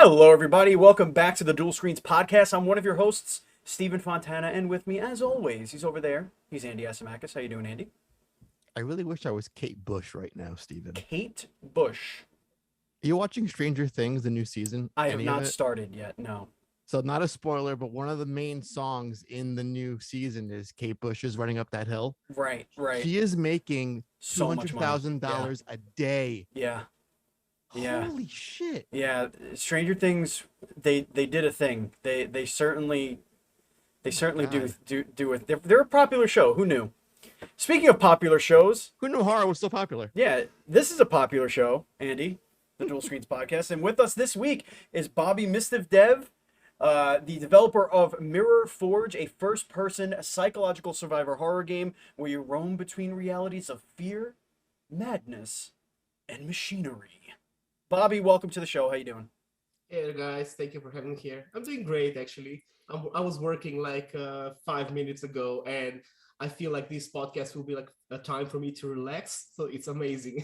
Hello, everybody. Welcome back to the Dual Screens podcast. I'm one of your hosts, Stephen Fontana, and with me, as always, he's over there. He's Andy Asimakis. How you doing, Andy? I really wish I was Kate Bush right now, Steven. Kate Bush. Are you watching Stranger Things, the new season? I have Any of not it? started yet. No. So not a spoiler, but one of the main songs in the new season is Kate Bush is running up that hill. Right. She is making two So much hundred money. thousand Yeah. dollars a day. Yeah. Yeah. Holy shit! Yeah. Stranger Things. They did a thing. They certainly God. do it. They're a popular show. Who knew? Speaking of popular shows, Who knew horror was so popular? yeah, this is a popular show, Andy, the Dual Screens podcast. And with us this week is Bobby MystivDev, the developer of Mirror Forge, a first-person psychological survivor horror game where you roam between realities of fear, madness, and machinery. Bobby, welcome to the show. How you doing? Hey there, guys. Thank you for having me here. I'm doing great, actually. I was working like 5 minutes ago, and I feel like this podcast will be like a time for me to relax. So it's amazing.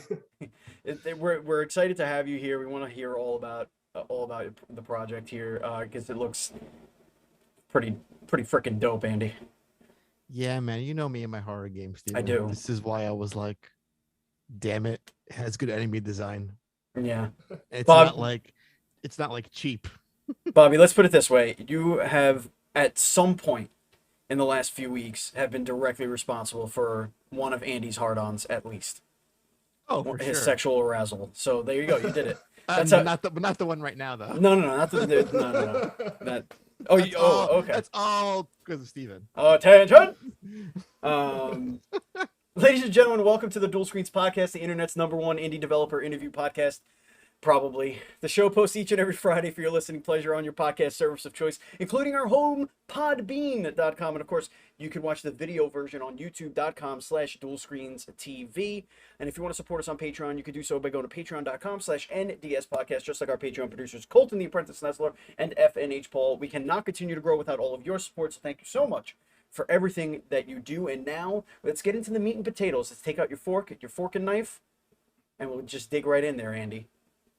We're excited to have you here. We want to hear all about the project here because it looks pretty freaking dope, Andy. Yeah, man. You know me and my horror games, Steven. I do. This is why I was like, damn it, it has good enemy design. Yeah. It's Bob- not like cheap. Bobby, let's put it this way. You have, at some point in the last few weeks, have been directly responsible for one of Andy's hard-ons, at least. Oh, for His sure. sexual arousal. So there you go. You did it. That's how- not the one right now, though. No, not the... No. That... Oh, okay. That's all because of Steven. Attention! Ladies and gentlemen, welcome to the Dual Screens podcast, the internet's #1 indie developer interview podcast. Probably. The show posts each and every Friday for your listening pleasure on your podcast service of choice, including our home, podbean.com. And of course, you can watch the video version on youtube.com/dualscreens.tv. And if you want to support us on Patreon, you can do so by going to patreon.com/ndspodcast, just like our Patreon producers, Colton the Apprentice Nestler and FNH Paul. We cannot continue to grow without all of your support, so thank you so much for everything that you do. And now, let's get into the meat and potatoes. Let's take out your fork and knife, and we'll just dig right in there, Andy.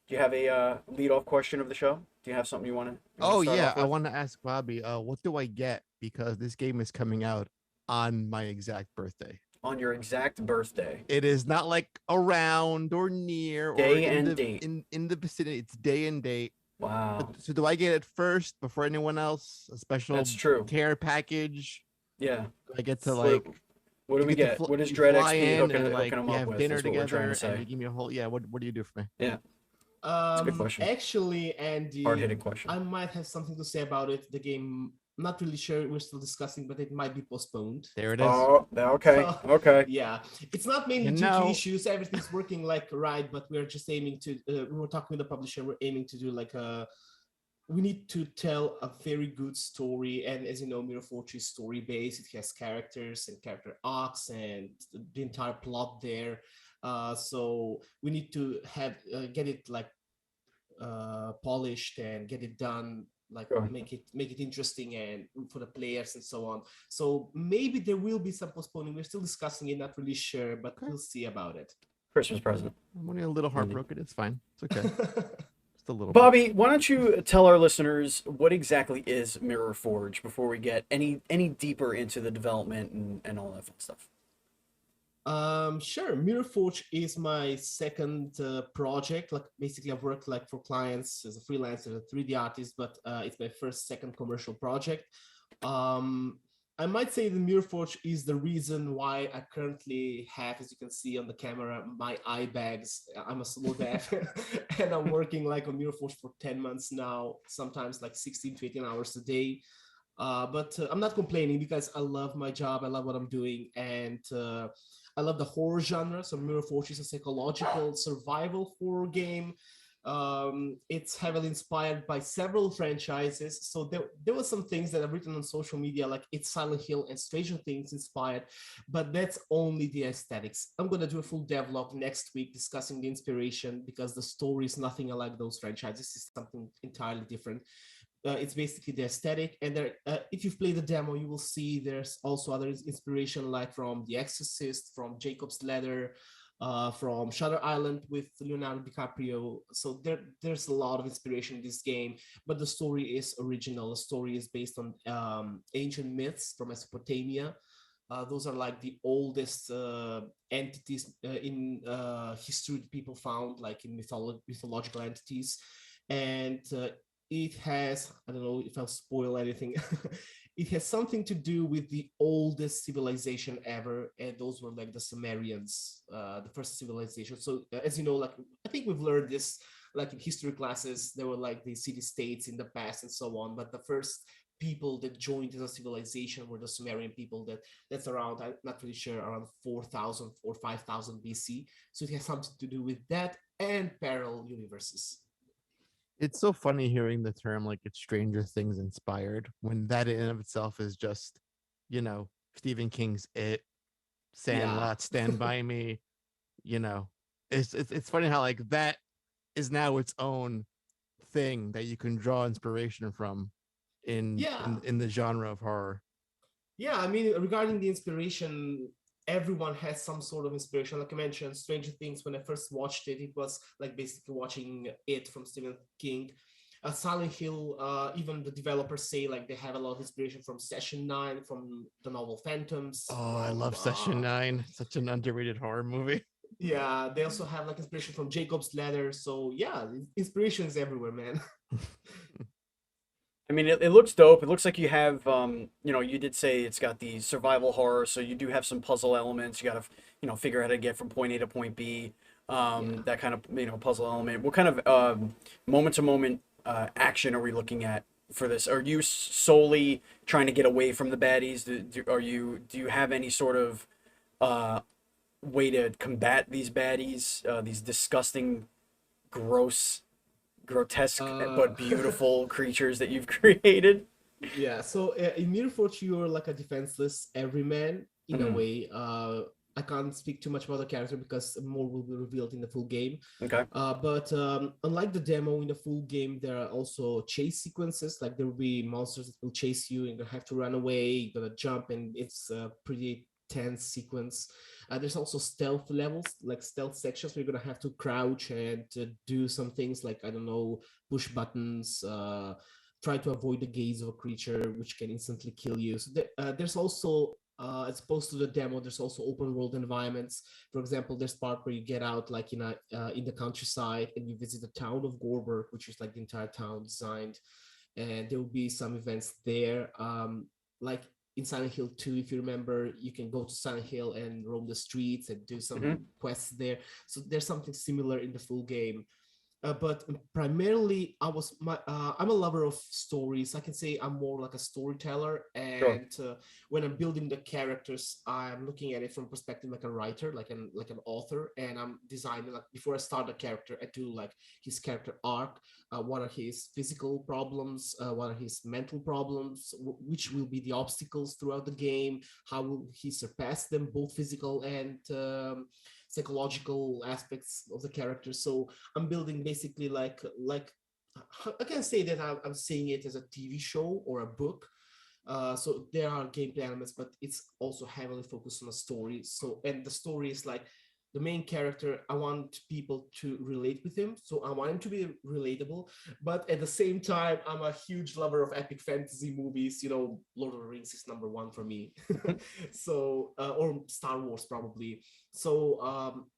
Do you have a lead-off question of the show? Do you have something you want to? Oh yeah, I want to ask Bobby, what do I get because this game is coming out on my exact birthday? On your exact birthday. It is not like around or near Day or and date. in the vicinity. It's day and date. Wow. So do I get it first before anyone else? A special That's true. care package? Yeah. Do I get to So, like? what do we get to get? What is you Dread fly XP in hooking and, like, them we up have with? dinner Is what we're trying together, to say. and you give me a whole. Yeah. What do you do for me? Yeah. a good question. Actually, Andy, Hard-hitting question. I might have something to say about it. The game, I'm not really sure. We're still discussing, but it might be postponed. There it is. Oh, okay. Okay. Yeah, it's not mainly You due to know- issues. Everything's working like right, but we're just aiming to. We were talking with the publisher. We're aiming to do like a. We need to tell a very good story, and as you know, Mirror Forge is story based. It has characters and character arcs and the entire plot there. So we need to have get it like polished and get it done, like Sure. make it interesting and for the players and so on. So maybe there will be some postponing. We're still discussing it, not really sure, but Okay. we'll see about it. Christmas present. I'm only a little heartbroken. It's fine. It's okay. Just a little. Bobby, why don't you tell our listeners what exactly is Mirror Forge before we get any deeper into the development and all that fun stuff? Sure. Mirror Forge is my second project. Like basically, I've worked like for clients as a freelancer, a 3D artist, but it's my second commercial project. I might say the Mirror Forge is the reason why I currently have, as you can see on the camera, my eye bags. I'm a slow deaf, and I'm working like on Mirror Forge for 10 months now, sometimes like 16 to 18 hours a day. But I'm not complaining because I love my job. I love what I'm doing, and I love the horror genre. So Mirror Forge is a psychological survival horror game. It's heavily inspired by several franchises. So there were some things that I've written on social media, like it's Silent Hill and Stranger Things inspired, but that's only the aesthetics. I'm going to do a full devlog next week discussing the inspiration because the story is nothing like those franchises. It's something entirely different. It's basically the aesthetic, and there, if you've played the demo, you will see there's also other inspiration like from The Exorcist, from Jacob's Ladder, from Shutter Island with Leonardo DiCaprio. So there's a lot of inspiration in this game, but the story is original. The story is based on ancient myths from Mesopotamia. Those are like the oldest entities in history that people found, like in mythological entities. And it has, I don't know if I'll spoil anything, it has something to do with the oldest civilization ever. And those were like the Sumerians, the first civilization. So as you know, like I think we've learned this like in history classes, there were like the city states in the past and so on. But the first people that joined as a civilization were the Sumerian people. That's around, I'm not really sure, around 4,000 or 5,000 BC. So it has something to do with that and parallel universes. It's so funny hearing the term like it's Stranger Things inspired when that in and of itself is just, Stephen King's It, Yeah. Sandlot, Stand By Me. You know, it's funny how like that is now its own thing that you can draw inspiration from in Yeah. in the genre of horror. Yeah, I mean, regarding the inspiration, everyone has some sort of inspiration. Like I mentioned, Stranger Things, when I first watched it, it was like basically watching it from Stephen King. Silent Hill, even the developers say like they have a lot of inspiration from Session 9, from the novel Phantoms, Oh, I from love Session 9. Such an underrated horror movie. yeah, they also have like inspiration from Jacob's Ladder. So yeah, inspiration is everywhere, man. I mean, it looks dope. It looks like you have, you did say it's got the survival horror, so you do have some puzzle elements. You got to, figure out how to get from point A to point B. Yeah. That kind of, puzzle element. What kind of moment to moment action are we looking at for this? Are you solely trying to get away from the baddies? Do you have any sort of uh, way to combat these baddies, these disgusting, gross, grotesque Uh, but beautiful creatures that you've created? yeah, so in Mirror Forge, you're like a defenseless everyman in a Mhm. way. I can't speak too much about the character because more will be revealed in the full game. Okay. But unlike the demo, in the full game, there are also chase sequences. Like there will be monsters that will chase you, and you have to run away. You're gonna jump, and it's a pretty tense sequence. There's also stealth levels, like stealth sections, where you're gonna have to crouch and do some things like I don't know, push buttons. Try to avoid the gaze of a creature, which can instantly kill you. So there's also as opposed to the demo, there's also open world environments. For example, there's part where you get out like in the countryside and you visit the town of Gorberg, which is like the entire town designed, and there will be some events there. Like in Silent Hill 2, if you remember, you can go to Silent Hill and roam the streets and do some Hmm. quests there. So there's something similar in the full game. But primarily I'm a lover of stories. I can say I'm more like a storyteller, Sure. and when I'm building the characters, I'm looking at it from perspective like a writer, like an author, and I'm designing like before I start the character, I do like his character arc. What are his physical problems, what are his mental problems, which will be the obstacles throughout the game, how will he surpass them, both physical and psychological aspects of the character. So I'm building basically like I can say that I'm seeing it as a TV show or a book. So there are gameplay elements, but it's also heavily focused on a story. So and the story is like the main character. I want people to relate with him, so I want him to be relatable. But at the same time, I'm a huge lover of epic fantasy movies. You know, Lord of the Rings is number one for me. So or Star Wars probably. So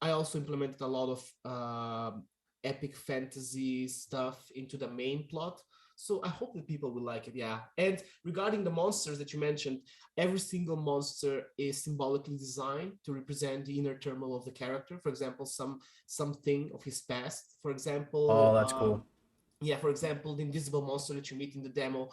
I also implemented a lot of epic fantasy stuff into the main plot. So I hope that people will like it. Yeah. And regarding the monsters that you mentioned, every single monster is symbolically designed to represent the inner turmoil of the character. For example, something of his past. For Oh, example, that's cool. yeah, for example, the invisible monster that you meet in the demo,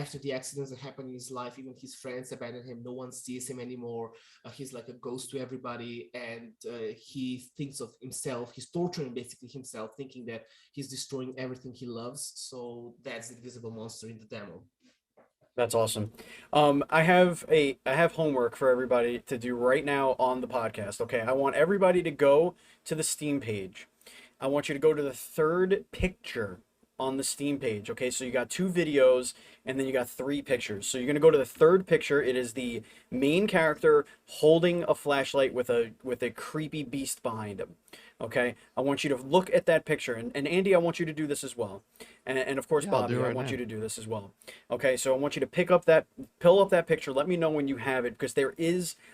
after the accidents that happened in his life, even his friends abandon him. No one sees him anymore. He's like a ghost to everybody, and he thinks of himself. He's torturing basically himself, thinking that he's destroying everything he loves. So that's the invisible monster in the demo. That's awesome. I have homework for everybody to do right now on the podcast. Okay, I want everybody to go to the Steam page. I want you to go to the third picture on the Steam page. Okay, so you got 2 videos and then you got 3 pictures. So you're gonna go to the third picture. It is the main character holding a flashlight with a creepy beast behind him. Okay, I want you to look at that picture, and Andy, I want you to do this as well, and of course Yeah, I'll Bobby, do it I right want now. you to do this as well. Okay, so I want you to pull up that picture. Let me know when you have it, because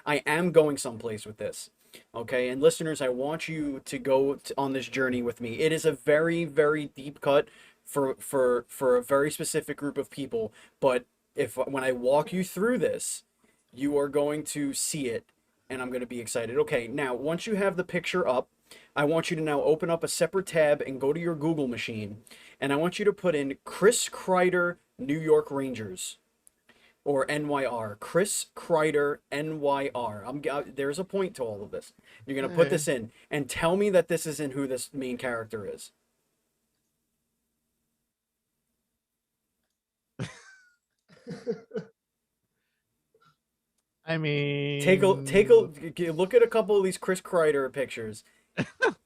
I am going someplace with this. Okay, and listeners, I want you to on this journey with me. It is a very, very deep cut for a very specific group of people, but if when I walk you through this, you are going to see it, and I'm going to be excited. Okay, now once you have the picture up, I want you to now open up a separate tab and go to your Google machine, and I want you to put in Chris Kreider New York Rangers, or NYR. Chris Kreider NYR. There's a point to all of this. You're gonna put Hey. this in and tell me that this isn't who this main character is. I Take mean, a look at a couple of these Chris Kreider pictures.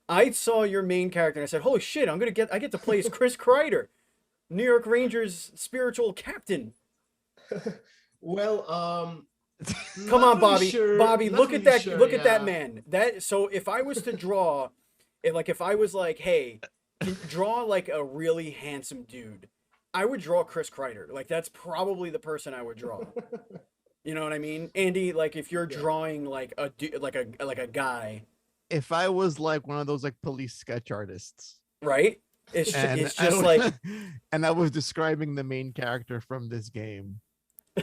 I saw your main character and I said, "Holy shit! I get to play as Chris Kreider, New York Rangers spiritual captain." Well, Come not on, really Bobby. sure. Bobby, Not look at really that. sure. Look at that Yeah. man. So if I was to draw, if I was like, hey, draw like a really handsome dude, I would draw Chris Kreider. Like that's probably the person I would draw. You know what I mean, Andy? Like if you're Yeah. drawing like a guy, if I was like one of those like police sketch artists, right? and It's just like and I was describing the main character from this game,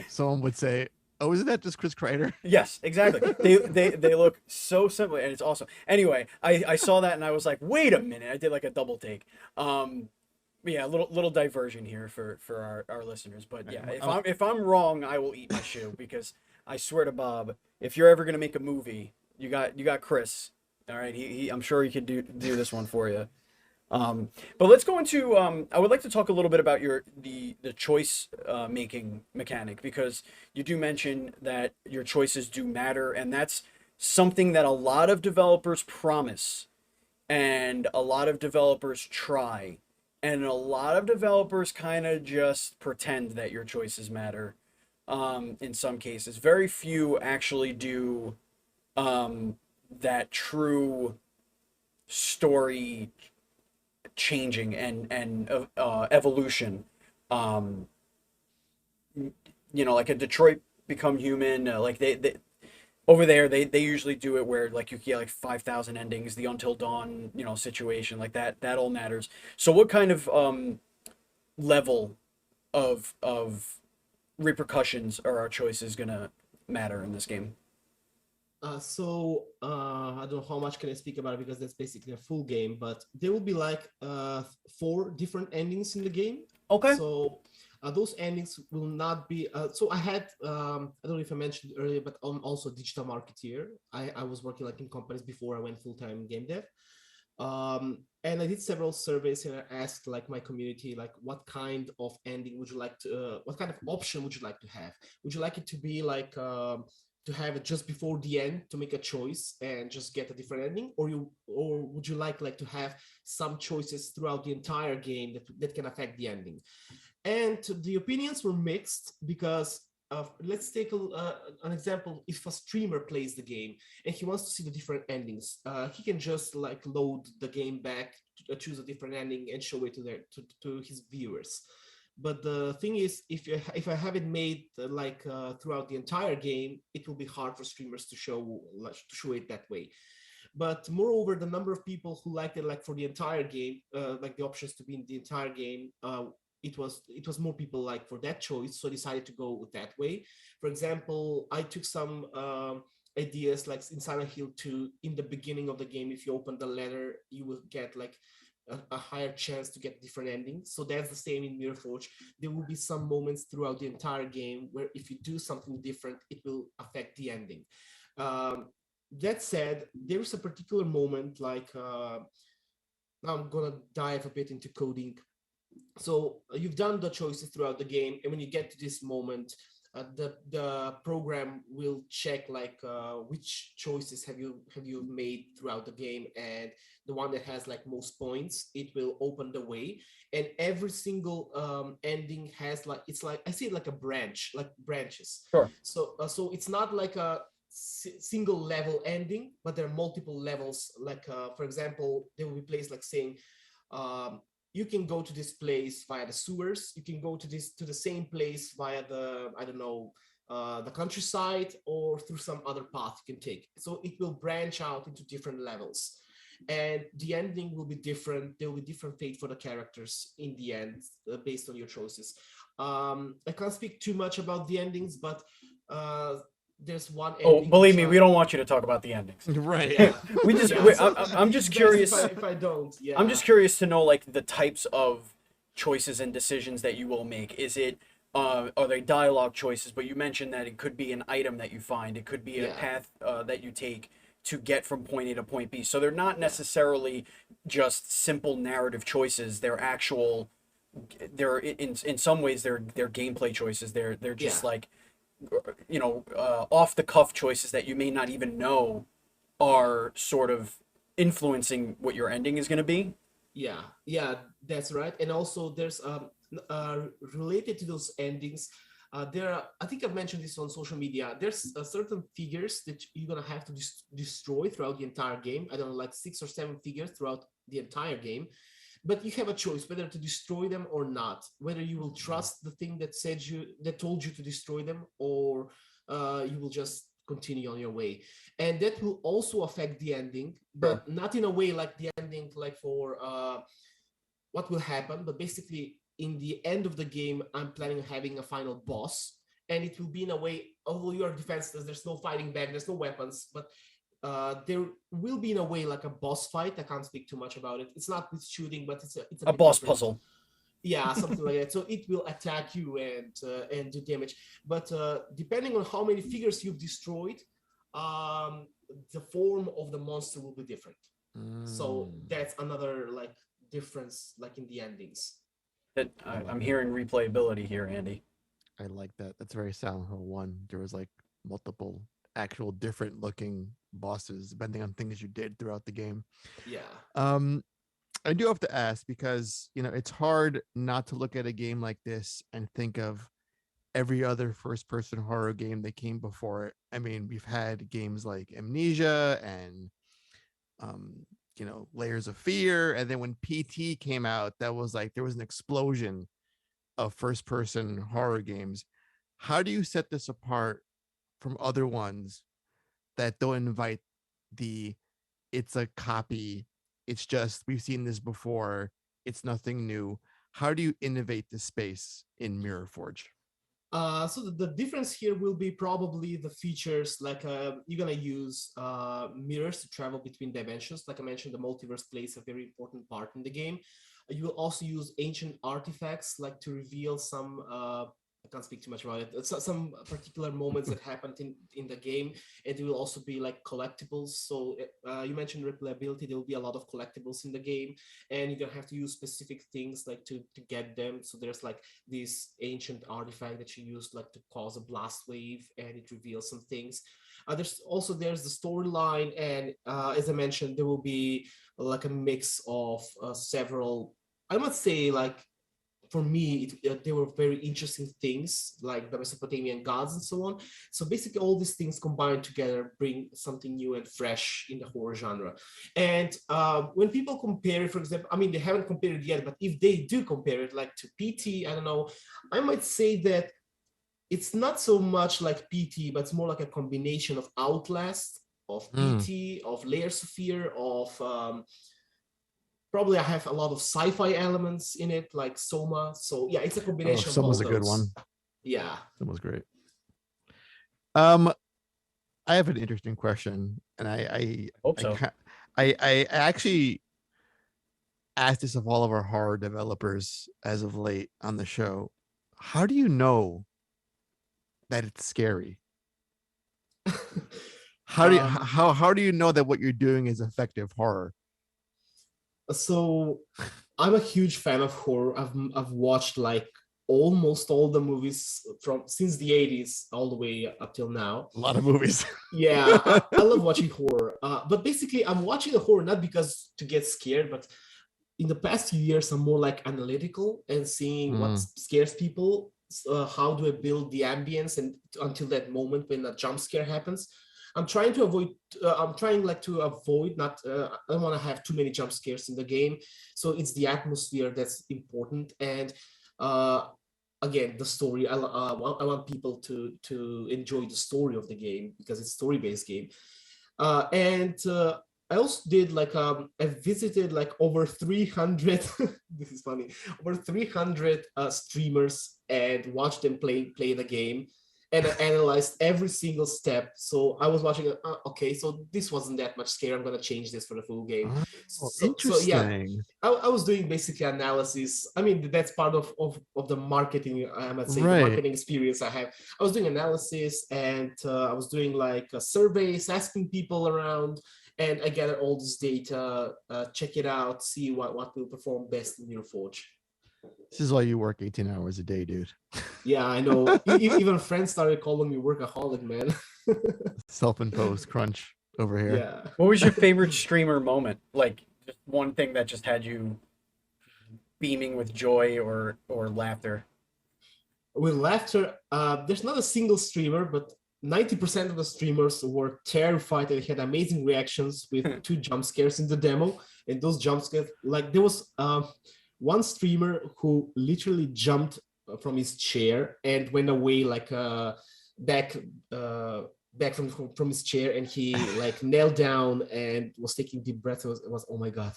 someone would say, "Oh, isn't that just Chris Kreider?" yes, exactly. They look so simple and it's awesome. Anyway, I saw that and I was like, wait a minute. I did like a double take. Yeah, little diversion here for our listeners. But yeah, if I'm wrong, I will eat my shoe, because I swear to Bob, if you're ever gonna make a movie, you got Chris. All right, I'm sure he could do this one for you. But let's go into I would like to talk a little bit about the choice making mechanic, because you do mention that your choices do matter, and that's something that a lot of developers promise, and a lot of developers try, and a lot of developers kind of just pretend that your choices matter. In some cases, very few actually do that true story changing and evolution. Um, like a Detroit Become Human, like they over there they usually do it where like you get like 5,000 endings, the Until Dawn situation like that all matters. So what kind of level of repercussions are our choices gonna matter in this game? I don't know how much can I speak about it, because that's basically a full game, but there will be like 4 different endings in the game. Okay. So those endings will not be. So I had I don't know if I mentioned earlier, but I'm also a digital marketeer. I was working like in companies before I went full time game dev. And I did several surveys and I asked like my community, like what kind of ending would you like to, what kind of option would you like to have? Would you like it to be like to have it just before the end to make a choice and just get a different ending, or would you like to have some choices throughout the entire game that can affect the ending? And the opinions were mixed, because let's take an example. If a streamer plays the game and he wants to see the different endings, he can just like load the game back, choose a different ending and show it to his viewers. But the thing is, if I have it made throughout the entire game, it will be hard for streamers to show it that way. But moreover, the number of people who liked it like for the entire game, like the options to be in the entire game, it was more people like for that choice, so I decided to go with that way. For example, I took some ideas like in Silent Hill 2. In the beginning of the game, if you open the letter, you will get like a higher chance to get different endings. So that's the same in Mirror Forge. There will be some moments throughout the entire game where if you do something different, it will affect the ending. Um, that said, there is a particular moment like now I'm gonna dive a bit into coding. So you've done the choices throughout the game, and when you get to this moment, the program will check like which choices have you made throughout the game, and the one that has like most points, it will open the way. And every single ending has like, it's like, I see it like a branch, like branches. Sure. So it's not like a single level ending, but there are multiple levels. Like for example, there will be places like saying, um, you can go to this place via the sewers, you can go to the same place via the, I don't know, the countryside, or through some other path you can take. So it will branch out into different levels, and the ending will be different. There will be different fate for the characters in the end, based on your choices. I can't speak too much about the endings, but there's one Oh, ending believe which me, we don't want you to talk about the endings. Right. yeah. We just, Yeah, we, so I'm just it's best curious. if I don't. Yeah. I'm just curious to know like the types of choices and decisions that you will make. Is it are they dialogue choices? But you mentioned that it could be an item that you find. It could be a Yeah. path that you take to get from point A to point B. So they're not necessarily just simple narrative choices. They're actual. They're in some ways they're gameplay choices. They're just Yeah. like off the cuff choices that you may not even know are sort of influencing what your ending is going to be. Yeah, that's right. And also there's related to those endings, there are, I think I've mentioned this on social media, there's certain figures that you're gonna have to destroy throughout the entire game. I don't know, like 6 or 7 figures throughout the entire game. But you have a choice whether to destroy them or not, whether you will trust the thing that told you to destroy them, or you will just continue on your way. And that will also affect the ending, Sure. but not in a way like the ending, like for what will happen. But basically, in the end of the game, I'm planning on having a final boss, and it will be in a way, although you are defenseless, there's no fighting back, there's no weapons, but there will be in a way like a boss fight. I can't speak too much about it. It's not with shooting, but it's a A bit boss different. puzzle. Yeah, something like that. So it will attack you and do damage. But depending on how many figures you've destroyed, um, the form of the monster will be different. So that's another like difference, like in the endings. That I'm hearing replayability here, Andy. I like that. That's very Silent Hill 1. There was like multiple actual different looking bosses depending on things you did throughout the game. Yeah. Um, I do have to ask because, it's hard not to look at a game like this and think of every other first person horror game that came before it. I mean, we've had games like Amnesia and um, Layers of Fear, and then when PT came out, that was like there was an explosion of first person horror games. How do you set this apart from other ones that don't invite the it's a copy, it's just we've seen this before, it's nothing new? How do you innovate the space in Mirror Forge? So the difference here will be probably the features, like you're gonna use mirrors to travel between dimensions. Like I mentioned, the multiverse plays a very important part in the game. You will also use ancient artifacts, like to reveal some I can't speak too much about it. Some particular moments that happened in the game, and it will also be like collectibles. So you mentioned replayability. There will be a lot of collectibles in the game, and you're gonna have to use specific things like to get them. So there's like this ancient artifact that you use like to cause a blast wave, and it reveals some things. There's the storyline, and as I mentioned, there will be like a mix of several. I must say, like for me, they were very interesting things, like the Mesopotamian gods and so on. So basically, all these things combined together bring something new and fresh in the horror genre. And when people compare it, for example, I mean, they haven't compared it yet, but if they do compare it, like to PT, I don't know, I might say that it's not so much like PT, but it's more like a combination of Outlast, of PT, of Layers of Fear, of probably I have a lot of sci-fi elements in it, like Soma. So yeah, it's a combination of all Soma's a good those. one. Yeah. Soma's great. I have an interesting question, and I Hope so. I actually asked this of all of our horror developers as of late on the show. How do you know that it's scary? How do you know that what you're doing is effective horror? So I'm a huge fan of horror. I've watched like almost all the movies from since the 80s all the way up till now. A lot of movies. Yeah, I love watching horror. But basically, I'm watching the horror not because to get scared, but in the past few years, I'm more like analytical and seeing what scares people. How do I build the ambience and until that moment when a jump scare happens? I'm trying to avoid. I'm trying like to avoid not. I don't want to have too many jump scares in the game. So it's the atmosphere that's important. And again, the story. I want people to enjoy the story of the game because it's story-based game. And I also did like I visited like over 300. This is funny. Over 300 streamers and watched them play the game, and I analyzed every single step. So I was watching. Okay, so this wasn't that much scary. I'm gonna change this for the full game. Oh, So yeah, interesting. I was doing basically analysis. I mean, that's part of the marketing. I might say the Right. marketing experience I have. I was doing analysis and I was doing like surveys, asking people around, and I gathered all this data, check it out, see what will perform best in Nearforge. This is why you work 18 hours a day, dude. Yeah, I know. Even friends started calling me workaholic, man. Self-imposed crunch over here. Yeah. What was your favorite streamer moment? Like just one thing that just had you beaming with joy or laughter. With laughter, there's not a single streamer, but 90% of the streamers were terrified and had amazing reactions with 2 jump scares in the demo. And those jump scares, like there was one streamer who literally jumped from his chair and went away like back from his chair, and he like knelt down and was taking deep breaths. It was oh my god.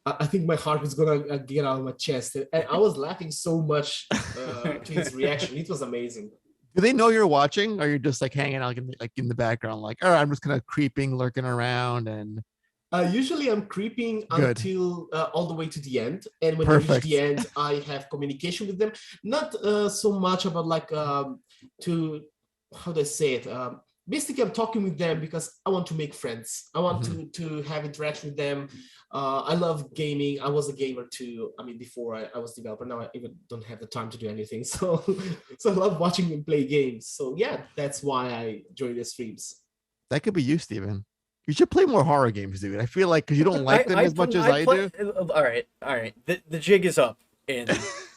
I think my heart was gonna get out of my chest, and I was laughing so much to his reaction. It was amazing. Do they know you're watching, or you're just like hanging out in the background, like, all right, I'm just kind of creeping, lurking around, and Usually I'm creeping Good. until all the way to the end, and when Perfect. I reach the end, I have communication with them. Not so much about like to how do I say it? Basically, I'm talking with them because I want to make friends. I want to have interaction with them. I love gaming. I was a gamer too. I mean, before I was a developer. Now I even don't have the time to do anything. So I love watching them play games. So yeah, that's why I join the streams. That could be you, Steven. You should play more horror games, dude. I feel like because you don't like them as much as I do. All right. The jig is up, and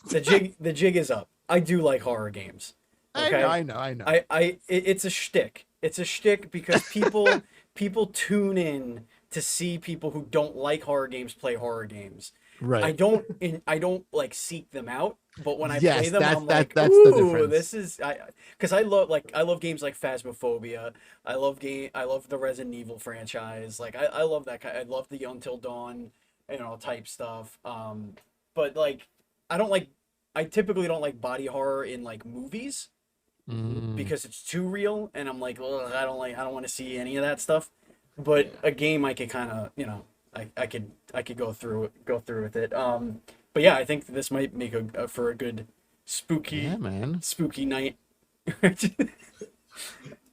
the jig is up. I do like horror games. Okay? I know. It's a shtick. It's a shtick because people tune in to see people who don't like horror games play horor games. Right. I don't like seek them out, but when I Yes, play them, I'm like, that's the ooh, difference. this is because I love games like Phasmophobia. I love the Resident Evil franchise. Like I love that kind. I love the Until Dawn, type stuff. But like I typically don't like body horror in like movies because it's too real, and I'm like, ugh, I don't want to see any of that stuff. But a game I could kind of, I could go through with it. But yeah, I think this might make for a good spooky night.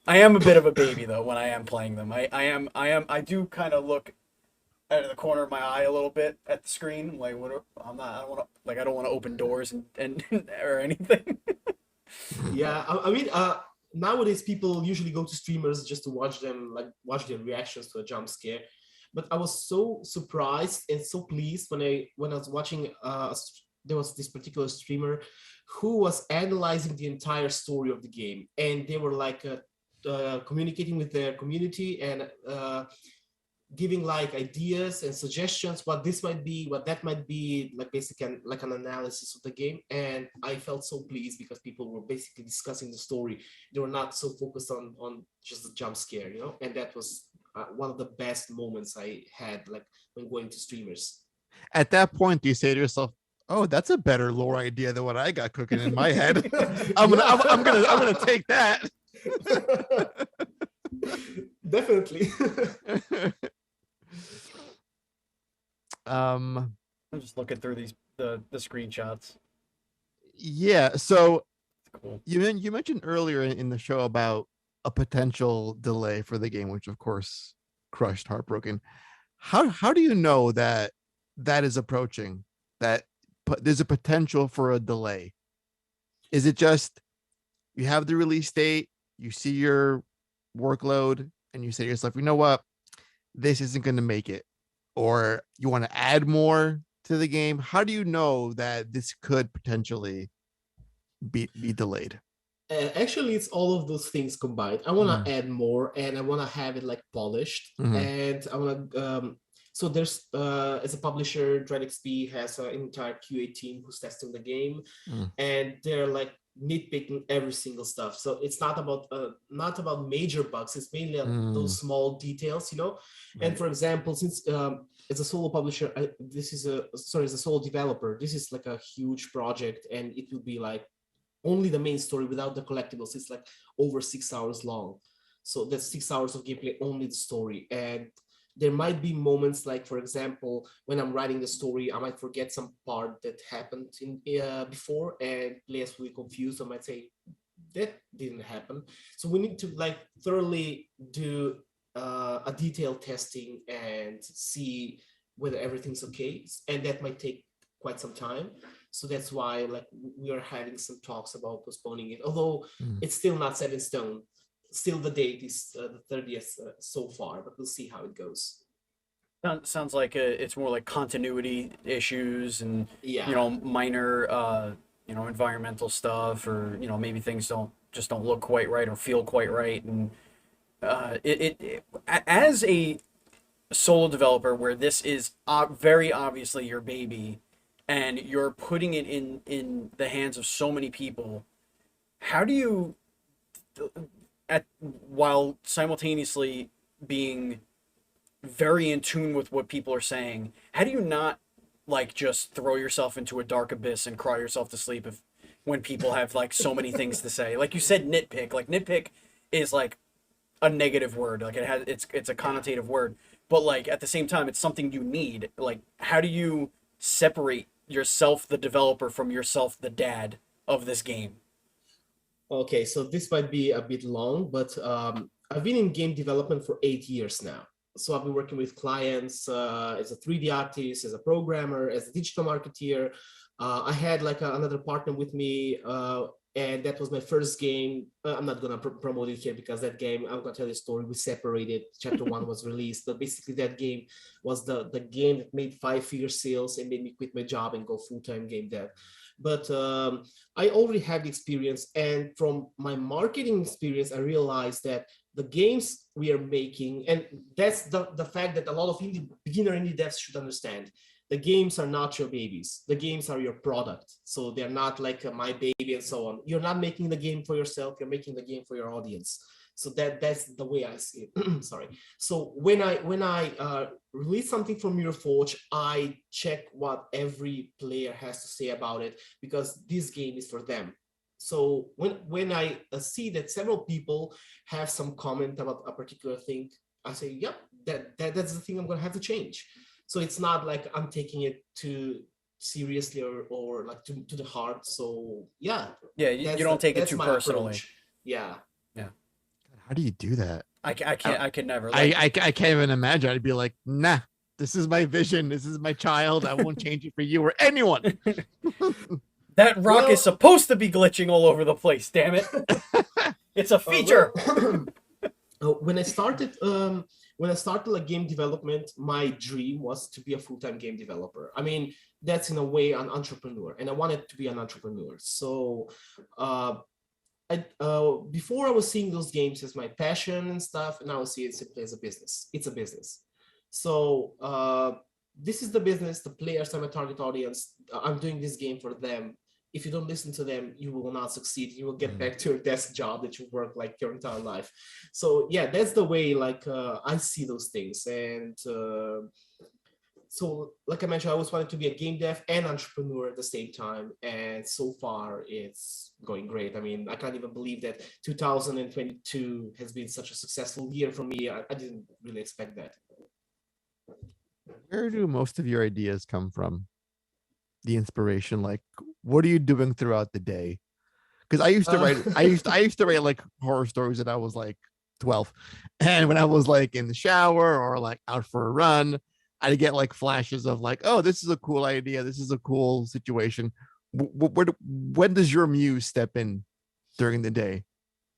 I am a bit of a baby though when I am playing them. I do kind of look out of the corner of my eye a little bit at the screen. Like I don't want to open doors and or anything. Yeah, I mean, nowadays people usually go to streamers just to watch their reactions to a jump scare. But I was so surprised and so pleased when I was watching. There was this particular streamer who was analyzing the entire story of the game, and they were like communicating with their community and giving like ideas and suggestions what this might be, what that might be, like basically like an analysis of the game. And I felt so pleased because people were basically discussing the story. They were not so focused on just the jump scare, and that was one of the best moments I had, like when going to streamers. At that point, do you say to yourself, "Oh, that's a better lore idea than what I got cooking in my head. I'm gonna take that." Definitely. I'm just looking through the screenshots. Yeah. So cool. You mentioned earlier in the show about a potential delay for the game, which of course crushed, heartbroken. How do you know that is approaching, that there's a potential for a delay? Is it just you have the release date, you see your workload, and you say to yourself, you know what, this isn't going to make it, or you want to add more to the game? How do you know that this could potentially be delayed? Actually, it's all of those things combined. I want Mm. to add more, and I want to have it like polished, Mhm. and I want to. So there's as a publisher, DreadXP has an entire QA team who's testing the game, Mm. and they're like nitpicking every single stuff. So it's not about major bugs. It's mainly those small details, you know. Right. And for example, since as a solo publisher, as a solo developer, this is like a huge project, and it will be like only the main story without the collectibles. It's like over 6 hours long. So that's 6 hours of gameplay, only the story. And there might be moments like, for example, when I'm writing the story, I might forget some part that happened in before, and players will be confused. I might say, that didn't happen. So we need to like thoroughly do a detailed testing and see whether everything's okay. And that might take quite some time. So that's why like we are having some talks about postponing it, although it's still not set in stone. Still the date is the 30th so far, but we'll see how it goes. Sounds like it's more like continuity issues and Yeah. minor environmental stuff, or maybe things don't look quite right or feel quite right. And as a solo developer, where this is very obviously your baby, and you're putting it in the hands of so many people, how do you, while simultaneously being very in tune with what people are saying, how do you not like just throw yourself into a dark abyss and cry yourself to sleep if when people have like so many things to say? Like you said, nitpick. Like nitpick is like a negative word. Like it's a connotative word, but like at the same time, it's something you need. Like how do you separate yourself, the developer, from yourself, the dad of this game? Okay, so this might be a bit long, but I've been in game development for 8 years now. So I've been working with clients as a 3D artist, as a programmer, as a digital marketeer. I had like another partner with me, and that was my first game. I'm not gonna promote it here because that game, I'm gonna tell you a story. We separated. Chapter one was released, but basically that game was the game that made 5-figure sales and made me quit my job and go full-time game dev. But I already had the experience, and from my marketing experience, I realized that the games we are making, and that's the fact that a lot of beginner indie devs should understand. The games are not your babies. The games are your product. So they're not like my baby and so on. You're not making the game for yourself. You're making the game for your audience. So that's the way I see it. Sorry. So when I release something from Mirrorforge, I check what every player has to say about it, because this game is for them. So when I see that several people have some comment about a particular thing, I say, yep, that's the thing I'm gonna have to change. So it's not like I'm taking it too seriously or like to the heart. So yeah, Yeah, you don't take it that's too my personally. approach. Yeah. Yeah. How do you do that? I can't. I could never. I, Like, I can't even imagine. I'd be like, nah, this is my vision. This is my child. I won't change it for you or anyone. that rock is Well, supposed to be glitching all over the place. Damn it! It's a feature. When I started like game development, my dream was to be a full-time game developer. I mean, that's in a way an entrepreneur, and I wanted to be an entrepreneur. So before I was seeing those games as my passion and stuff, and now I see it simply as a business. It's a business. So this is the business. The players are my target audience. I'm doing this game for them. If you don't listen to them, you will not succeed. You will get back to your desk job that you work like your entire life. So yeah, that's the way like I see those things. And so like I mentioned, I always wanted to be a game dev and entrepreneur at the same time, and so far it's going great. I mean, I can't even believe that 2022 has been such a successful year for me. I didn't really expect that. Where do most of your ideas come from? The inspiration, like, what are you doing throughout the day? Because I used to write, I used to write like horror stories when I was like 12, and when I was like in the shower or like out for a run, I'd get like flashes of like, oh, this is a cool idea, this is a cool situation. When does your muse step in during the day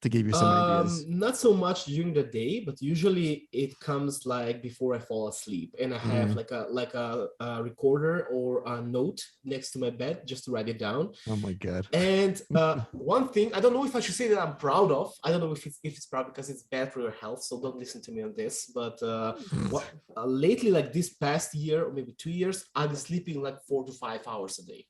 to give you some ideas? Not so much during the day, but usually it comes like before I fall asleep, and I have Mhm. like a recorder or a note next to my bed just to write it down. Oh my god. And one thing, I don't know if I should say that I'm proud of. I don't know if it's proud because it's bad for your health. So don't listen to me on this. But what lately, like this past year or maybe 2 years, I've been sleeping like 4 to 5 hours a day.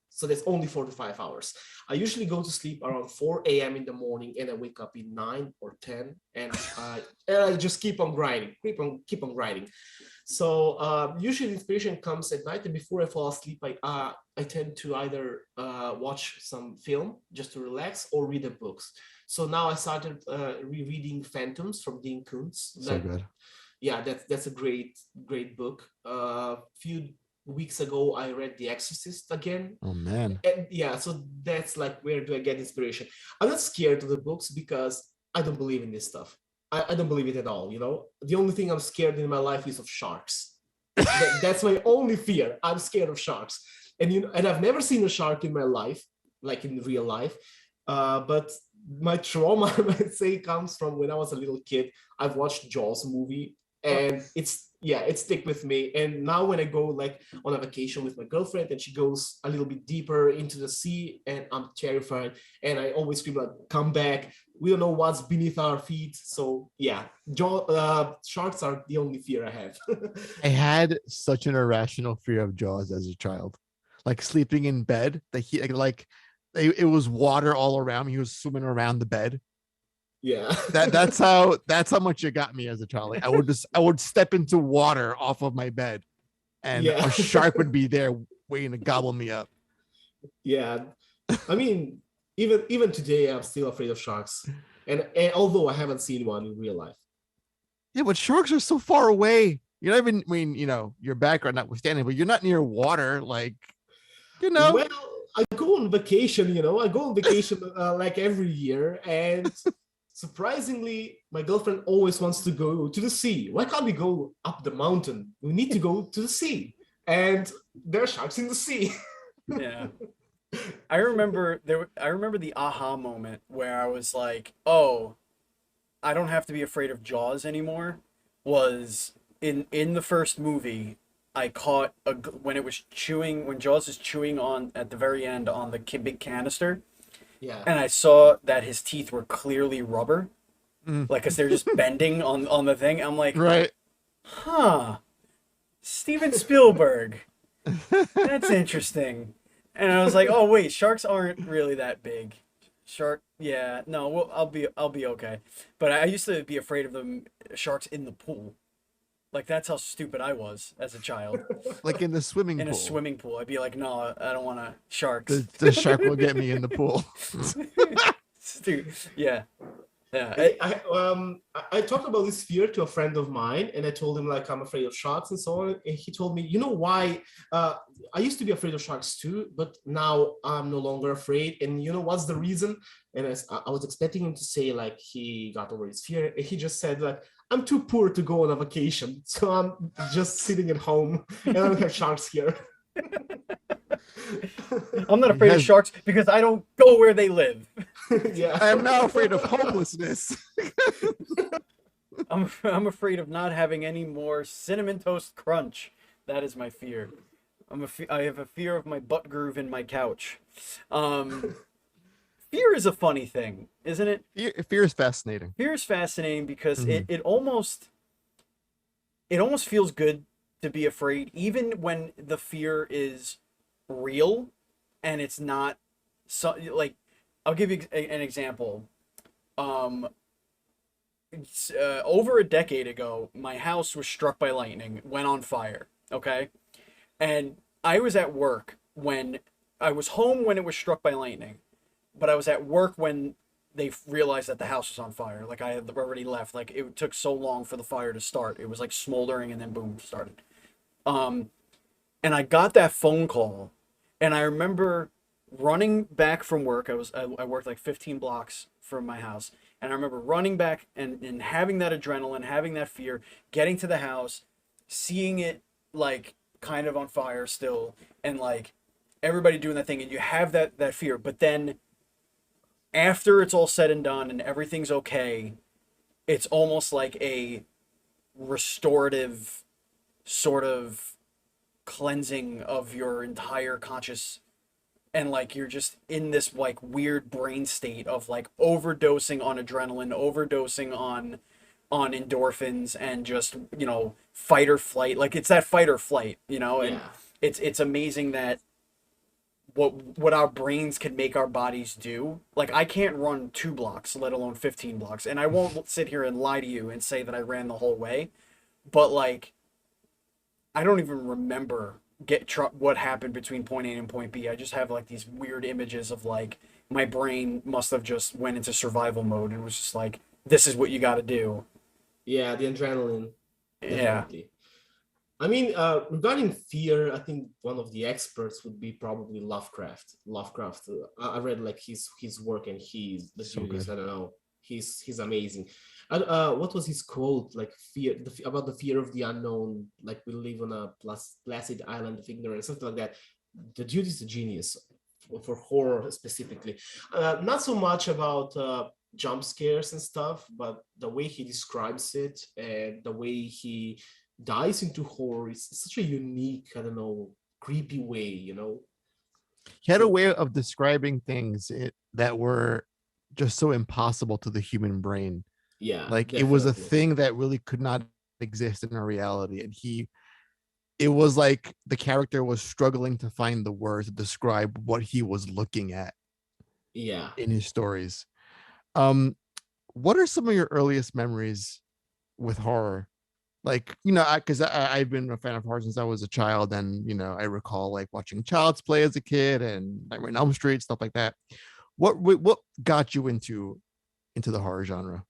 So that's only 4 to 5 hours. I usually go to sleep around 4 a.m. in the morning, and I wake up in 9 or 10, and I just keep on grinding, keep on grinding. So usually inspiration comes at night, and before I fall asleep, I tend to either watch some film just to relax or read the books. So now I started rereading Phantoms from Dean Koontz. So good. Yeah, that's a great book. A few weeks ago, I read The Exorcist again, Oh man. and yeah, so that's like where do I get inspiration? I'm not scared of the books because I don't believe in this stuff. I don't believe it at all. The only thing I'm scared in my life is of sharks. That's my only fear. I'm scared of sharks, and I've never seen a shark in my life, like in real life. But my trauma, I might say, comes from when I was a little kid. I've watched Jaws movie, and it stick with me. And now when I go like on a vacation with my girlfriend, and she goes a little bit deeper into the sea, and I'm terrified, and I always scream like, "Come back! We don't know what's beneath our feet." So yeah, sharks are the only fear I have. I had such an irrational fear of Jaws as a child, like sleeping in bed. It was water all around me. He was swimming around the bed. Yeah. That's how much it got me as a child. Like I would step into water off of my bed, and Yeah. a shark would be there waiting to gobble me up. Yeah. I mean, even today, I'm still afraid of sharks, and although I haven't seen one in real life. Yeah, but sharks are so far away. You're not even, I mean, your background notwithstanding, but you're not near water. Like, you know, Well, I go on vacation. I go on vacation like every year, and surprisingly, my girlfriend always wants to go to the sea. Why can't we go up the mountain? We need to go to the sea, and there are sharks in the sea. Yeah. I remember the aha moment where I was like, "Oh, I don't have to be afraid of Jaws anymore." Was in the first movie, I caught when Jaws is chewing on at the very end on the big canister, Yeah. and I saw that his teeth were clearly rubber, mm, like because they're just bending on the thing. I'm like, right? huh, Steven Spielberg. That's interesting. And I was like, oh wait, sharks aren't really that big. Yeah, no, well, I'll be okay. But I used to be afraid of the sharks in the pool. Like that's how stupid I was as a child. Like in the swimming In a pool. swimming pool, I'd be like, no, I don't want to sharks. The shark will get me in the pool. Dude, yeah, yeah. I talked about this fear to a friend of mine, and I told him like I'm afraid of sharks and so on. And he told me, you know why? I used to be afraid of sharks too, but now I'm no longer afraid. And you know what's the reason? And I was expecting him to say like he got over his fear. And he just said like, I'm too poor to go on a vacation, so I'm just sitting at home, and I don't have sharks here. I'm not He afraid of has- sharks because I don't go where they live. Yeah. I am now afraid of homelessness. I'm afraid of not having any more cinnamon toast crunch. That is my fear. I have a fear of my butt groove in my couch. Fear is a funny thing, isn't it? Fear is fascinating. Fear is fascinating because Mhm. it almost feels good to be afraid, even when the fear is real and it's not. So like, I'll give you an example. Um, Over a decade ago, my house was struck by lightning, went on fire. Okay, and I was at work when I was home when it was struck by lightning, but I was at work when they realized that the house was on fire. Like I had already left. Like it took so long for the fire to start. It was like smoldering and then boom, started. Um, and I got that phone call, and I remember running back from work. I worked like 15 blocks from my house, and I remember running back and having that adrenaline, having that fear, getting to the house, seeing it like kind of on fire still, and like everybody doing that thing, and you have that fear. But then after it's all said and done and everything's okay, it's almost like a restorative sort of cleansing of your entire conscious, and like you're just in this like weird brain state of like overdosing on adrenaline, overdosing on endorphins, and just, you know, fight or flight. Like it's that fight or flight, you know. And Yeah. it's amazing that what our brains can make our bodies do. Like I can't run 2 blocks, let alone 15 blocks, and I won't sit here and lie to you and say that I ran the whole way, but like I don't even remember what happened between point A and point B. I just have like these weird images of like my brain must have just went into survival mode and was just like, this is what you got to do. Yeah, the adrenaline, Yeah. definitely. I mean, regarding fear, I think one of the experts would be probably Lovecraft. Lovecraft, I read like his work, and he's the So genius. good. I don't know, he's amazing. And what was his quote? Like about the fear of the unknown. Like we live on a placid island of ignorance, something like that. The dude is a genius for horror specifically. Not so much about jump scares and stuff, but the way he describes it and the way he dives into horror is such a unique, I don't know, creepy way, you know? He had a So way of describing things that were just so impossible to the human brain. yeah, Like it was a definitely. thing that really could not exist in our reality. And it was like the character was struggling to find the words to describe what he was looking at Yeah. in his stories. Um, what are some of your earliest memories with horror? Like, you know, because I've been a fan of horror since I was a child, and you know, I recall like watching Child's Play as a kid and Nightmare on Elm Street, stuff like that. What got you into the horror genre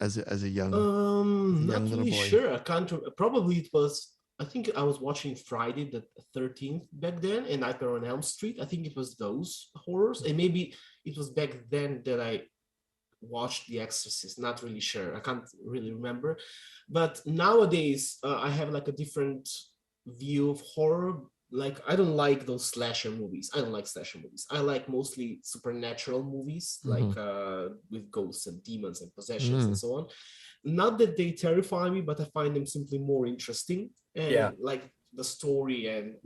as a young Not little really boy? sure. I can't. Probably it was. I think I was watching Friday the 13th back then, and Nightmare on Elm Street. I think it was those horrors, and maybe it was back then that I watched The Exorcist. Not really sure. I can't really remember. But nowadays, I have like a different view of horror. Like I don't like those slasher movies. I don't like slasher movies. I like mostly supernatural movies, Mhm. like with ghosts and demons and possessions and Mm. so on. Not that they terrify me, but I find them simply more interesting, Yeah. and like the story and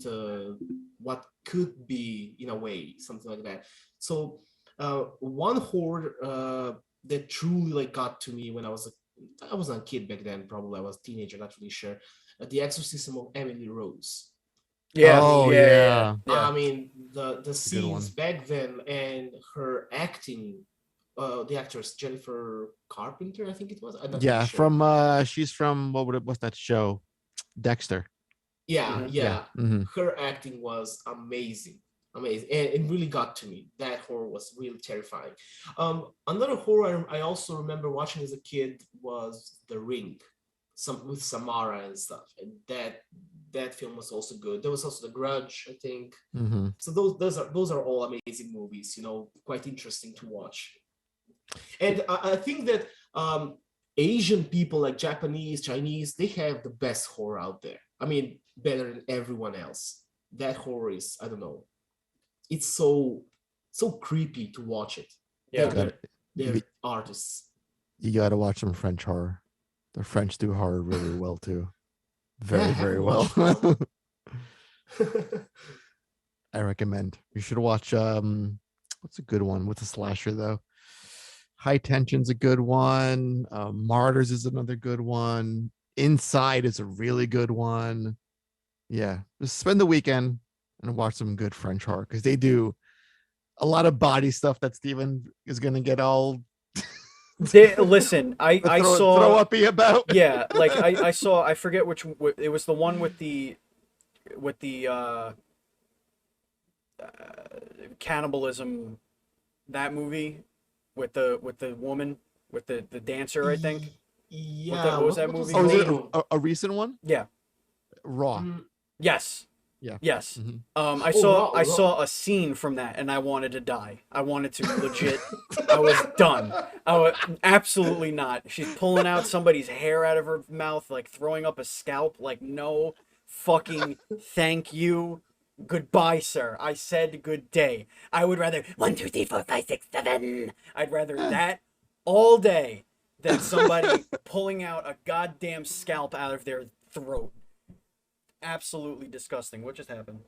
what could be in a way, something like that. So one horror that truly like got to me when I was a kid back then, probably I was a teenager, not really sure. The Exorcism of Emily Rose. I Yeah. Oh mean, Yeah. yeah, Yeah. the it's a good scenes one. back then and her acting, the actress Jennifer Carpenter, I think it was. I'm not really Yeah, sure. from she's from what's that show? Dexter. Yeah, Mhm. Yeah. yeah. Hmm. Her acting was amazing. Amazing. And it really got to me. That horror was really terrifying. Another horror I also remember watching as a kid was The Ring, some with Samara and stuff. And that film was also good. There was also The Grudge, I think. Hmm. So those are all amazing movies, you know, quite interesting to watch. And I think that Asian people like Japanese, Chinese, they have the best horror out there. I mean, better than everyone else. That horror is, I don't know, it's so creepy to watch it. You Yeah. got They're artists. you got to watch some French horror. The French do horror really well too. Yeah, I Very, very haven't well. watched one. I recommend. You should watch what's a good one? What's a slasher though? High Tension's a good one. Martyrs is another good one. Inside is a really good one. Yeah. Just spend the weekend and watch some good French horror because they do a lot of body stuff that Steven is gonna get all Listen, I throw saw. uppy about. Yeah, like I saw. I forget it was the one with the cannibalism, that movie with the woman, with the dancer, I think. Yeah, What was that what was movie the Oh, is it called? name? a recent one? Yeah. Raw. Mm, Yes. Yeah. Yes. Hmm. oh, Raw, I Raw. saw a scene from that and I wanted to die. I wanted to legit. I was done. I was absolutely not. She's pulling out somebody's hair out of her mouth, like throwing up a scalp. Like, no fucking thank you. Goodbye, sir. I said good day. I would rather 1, 2, 3, 4, 5, 6, 7. I'd rather that all day than somebody pulling out a goddamn scalp out of their throat. Absolutely disgusting. What just happened?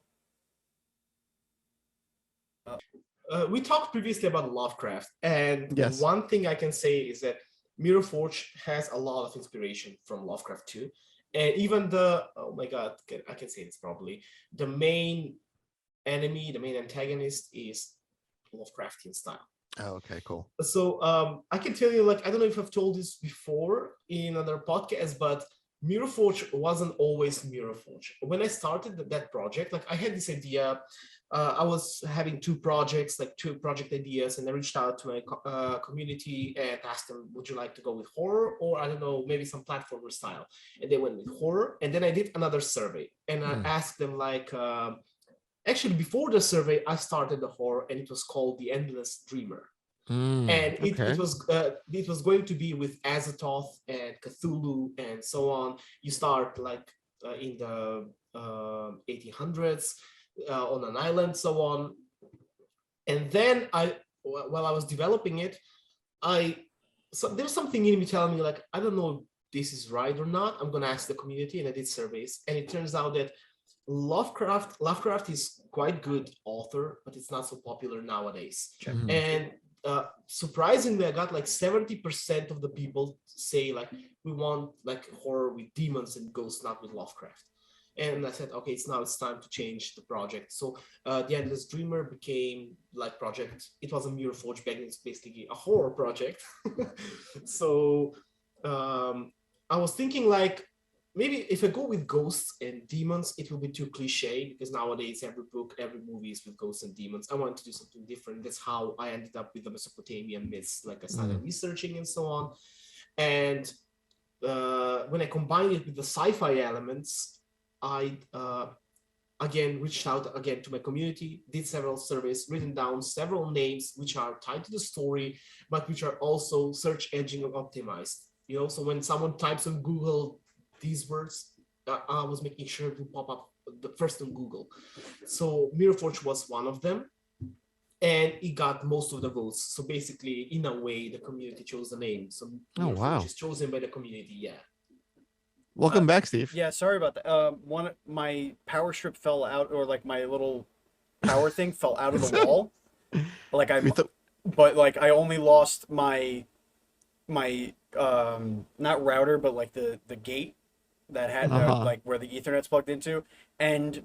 We talked previously about Lovecraft, and Yes. one thing I can say is that Mirror Forge has a lot of inspiration from Lovecraft too. And even oh my god, I can say this probably, the main enemy, the main antagonist is Lovecraftian style. Oh, okay, cool. So I can tell you, like, I don't know if I've told this before in another podcast, but Mirror Forge wasn't always Mirror Forge. When I started that project, like I had this idea. I was having two project ideas, and I reached out to my community and asked them, would you like to go with horror or, I don't know, maybe some platformer style? And they went with horror. And then I did another survey and I asked them, like, actually before the survey, I started the horror and it was called The Endless Dreamer. And it was going to be with Azathoth and Cthulhu and so on. You start like in the 1800s on an island, so on. And then while I was developing it, there's something in me telling me, like, I don't know if this is right or not. I'm gonna ask the community, and I did surveys, and it turns out that Lovecraft is quite good author, but it's not so popular nowadays. And surprisingly, I got like 70% of the people say, like, we want like horror with demons and ghosts, not with Lovecraft. And I said, okay, it's time to change the project. So The Endless Dreamer became like project. It was a Mirror Forge back. It's basically a horror project. So I was thinking, like, maybe if I go with ghosts and demons, it will be too cliche, because nowadays every book, every movie is with ghosts and demons. I wanted to do something different. That's how I ended up with the Mesopotamian myths, like I started researching and so on. And when I combined it with the sci-fi elements, I again reached out again to my community, did several surveys, written down several names which are tied to the story, but which are also search engine optimized. You know, so when someone types on Google these words, I was making sure to pop up the first on Google. So Mirror Forge was one of them, and it got most of the votes. So basically, in a way, the community chose the name. So Mirror Forge is chosen by the community. Yeah. Welcome back, Steve. Yeah, sorry about that. My power strip fell out, or like my little power thing fell out of the wall. Like but like I only lost my not router, but like the gate that had like where the Ethernet's plugged into, and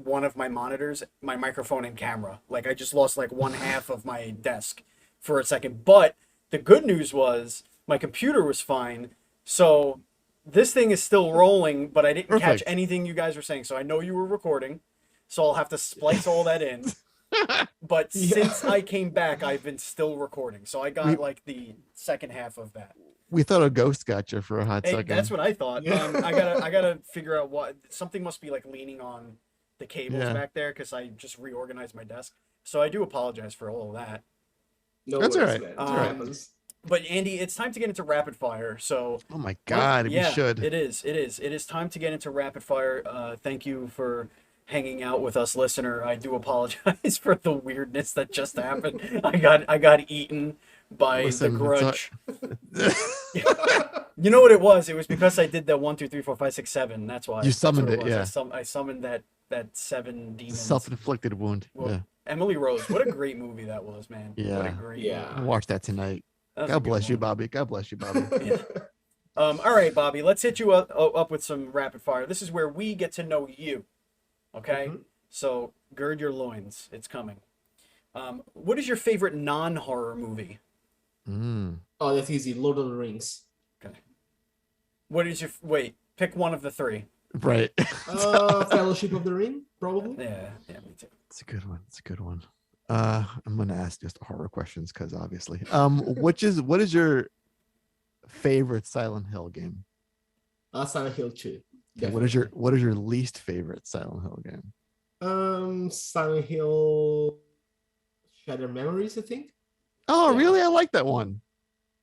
one of my monitors, my microphone and camera. Like I just lost like one half of my desk for a second. But the good news was my computer was fine. So this thing is still rolling, but I didn't catch anything you guys were saying. So I know you were recording, so I'll have to splice all that in. But since I came back, I've been still recording. So I got like the second half of that. We thought a ghost got you for a hot second. That's what I thought. I gotta figure out what, something must be like leaning on the cables back there, because I just reorganized my desk. So I do apologize for all of that. No, that's all right. But Andy, it's time to get into rapid fire. So oh my god, we should. It is time to get into rapid fire. Thank you for hanging out with us, listener. I do apologize for the weirdness that just happened. I got eaten by the grudge. You know what it was? It was because I did that 1, 2, 3, 4, 5, 6, 7. That's why you summoned it. Yeah, I summoned that 7 demons. Self-inflicted wound. Well, yeah. Emily Rose, what a great movie that was, man. Yeah, what a great movie. I'll watch that tonight. God bless you, Bobby. God bless you, Bobby. Yeah. All right, Bobby, let's hit you up with some rapid fire. This is where we get to know you. Okay? So gird your loins. It's coming. What is your favorite non-horror movie? Oh, that's easy. Lord of the Rings. Okay. What is your... Wait, pick one of the three. Right. Fellowship of the Ring, probably. Yeah, me too. It's a good one. I'm gonna ask just horror questions because obviously. What is your favorite Silent Hill game? Silent Hill 2. Okay, what is your least favorite Silent Hill game? Silent Hill Shattered Memories, I think. Oh, really? I like that one.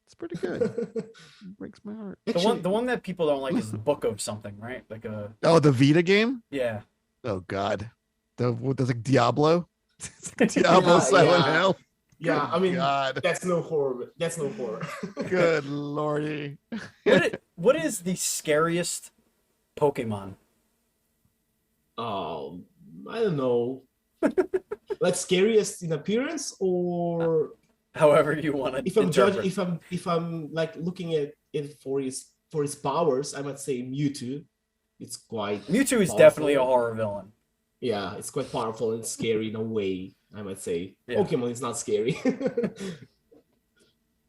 It's pretty good. It breaks my heart. The one that people don't like is Book of something, right? Like a... Oh, the Vita game? Yeah. Oh God. There's like Diablo. Diablo Yeah, Silent yeah. Hill. Yeah, Good I mean, God. that's no horror. That's no horror. Good lordy. What is the scariest Pokemon? um, I don't know. Like scariest in appearance, or However you want to if I'm judging, interpret. if I'm like looking at it for his powers, I might say Mewtwo. It's quite Mewtwo is definitely a powerful. horror villain. Yeah, it's quite powerful and scary in a way, I might say. Yeah. Pokemon is not scary.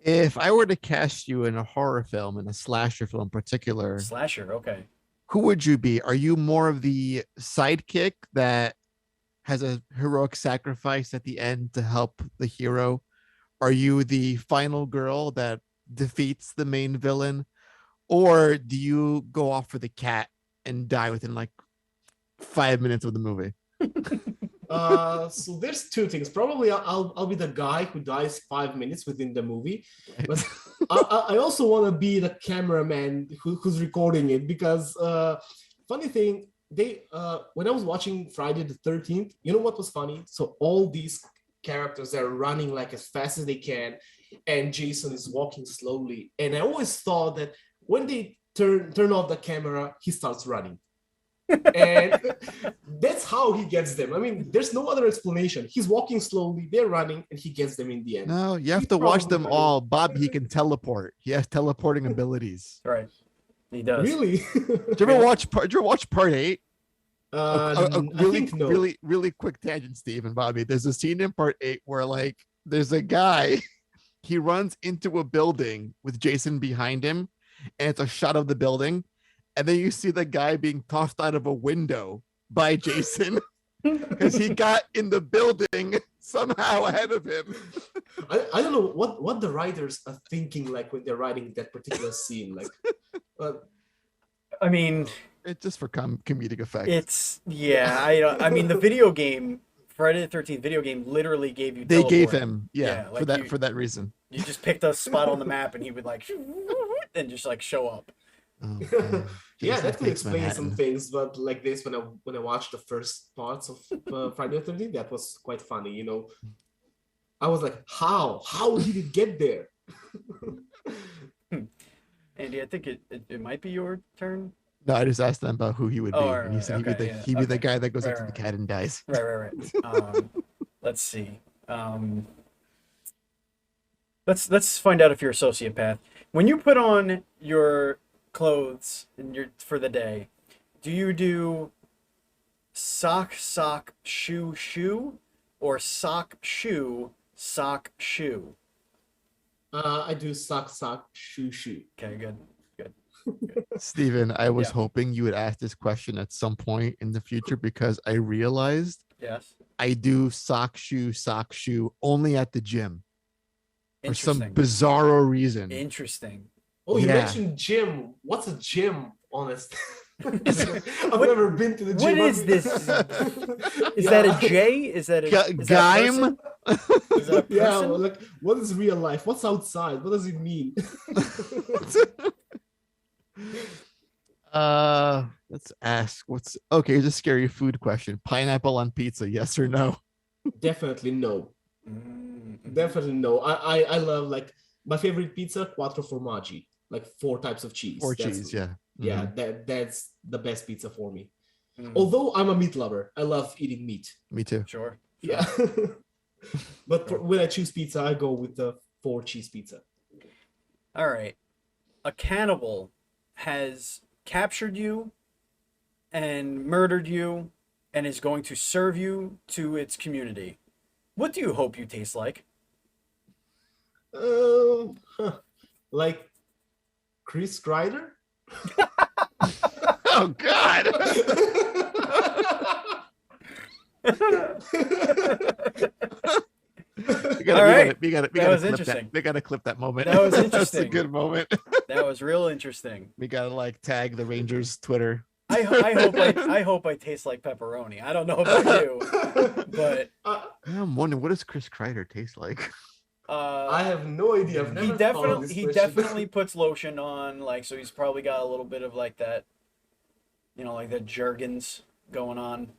If I were to cast you in a horror film, in a slasher film in particular, Slasher, okay. who would you be? Are you more of the sidekick that has a heroic sacrifice at the end to help the hero? Are you the final girl that defeats the main villain? Or do you go off for the cat and die within like 5 minutes of the movie? So there's two things. Probably I'll be the guy who dies 5 minutes within the movie, but I also want to be the cameraman who's recording it, because funny thing, they when I was watching Friday the 13th, you know what was funny? So all these characters are running like as fast as they can, and Jason is walking slowly. And I always thought that when they turn off the camera, he starts running. And that's how he gets them. I mean, there's no other explanation. He's walking slowly, they're running, and he gets them in the end. No, you have He's to watch probably them running. all. Bob, he can teleport. He has teleporting abilities. Right. He does. Really? Did you ever watch part 8? I Really, think no. really quick tangent, Steve and Bobby. There's a scene in part 8 where like there's a guy, he runs into a building with Jason behind him, and it's a shot of the building, and then you see the guy being tossed out of a window by Jason because he got in the building somehow ahead of him. I don't know what the writers are thinking like when they're writing that particular scene. Like, I mean, It's just for comedic effect. it's I mean the video game Friday the 13th video game literally gave you They gave teleporting. him, like for that reason. You just picked a spot on the map and he would like and just like show up. Oh, yeah, Jason that could takes explain some Manhattan. things, but like this, when I watched the first parts of Friday the 13th, that was quite funny. You know, I was like, how did it get there? Andy, I think it might be your turn. No, I just asked them about who he would be, Oh, and he right, said he'd okay, be yeah, he'd be the okay. guy that goes Right, into the right. cat and dies. Right. Let's see. Let's find out if you're a sociopath. When you put on your clothes and for the day, do you do sock shoe or sock shoe? I do sock shoe. Okay, good. Steven, I was Yeah. hoping you would ask this question at some point in the future because I realized Yes. I do sock shoe only at the gym for some Interesting. bizarro reason. Interesting. Oh, you Yeah. mentioned gym. What's a gym, honest? I've never been to the What gym. is this? Is that a J? Is that a is that a Gaim? person? Is that a Yeah, person? well, like, what is real life? What's outside? What does it mean? Let's ask what's okay. Here's a scary food question. Pineapple on pizza, yes or no? Definitely no. Mm. Definitely no. I love, like, my favorite pizza, quattro formaggi, like 4 types of cheese. Or That's- cheese, yeah. Yeah, Mhm. that's the best pizza for me. Mm. Although I'm a meat lover, I love eating meat. Me too. Sure. Yeah. But when I choose pizza, I go with the 4 cheese pizza. All right. A cannibal has captured you and murdered you and is going to serve you to its community. What do you hope you taste like? Like Chris Kreider? Oh God. We gotta That was clip interesting. that. We gotta clip that moment. That was That's a interesting. good moment. That was real interesting. We gotta like tag the Rangers Twitter. I hope I taste like pepperoni. I don't know about you, but I'm wondering, what does Chris Kreider taste like? I have no idea. I've never thought of this he question. definitely puts lotion on, like, so he's probably got a little bit of like that, like that Jergens going on.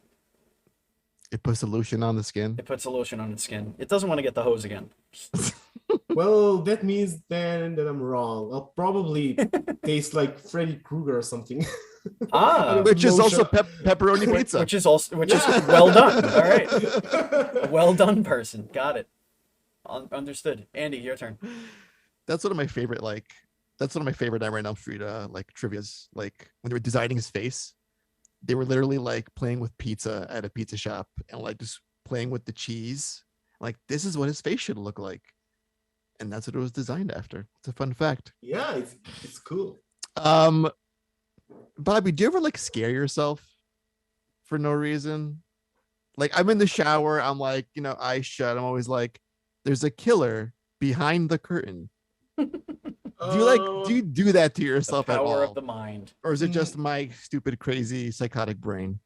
It puts the lotion on the skin. It puts a lotion on its skin. It doesn't want to get the hose again. Well, that means then that I'm wrong. I'll probably taste like Freddy Krueger or something. Ah, Which is also Lotion. pepperoni pizza. which is Yeah. well done. All right, a well done person. Got it. Understood. Andy, your turn. That's one of my favorite Nightmare on Elm Street like trivia's. Like when they were designing his face, they were literally like playing with pizza at a pizza shop and like just playing with the cheese. Like this is what his face should look like. And that's what it was designed after. It's a fun fact. Yeah, it's cool. Bobby, do you ever like scare yourself for no reason? Like I'm in the shower, I'm like, eyes shut. I'm always like, there's a killer behind the curtain. Do you do that to The yourself at power all? of the mind. Or is it just my stupid, crazy, psychotic brain?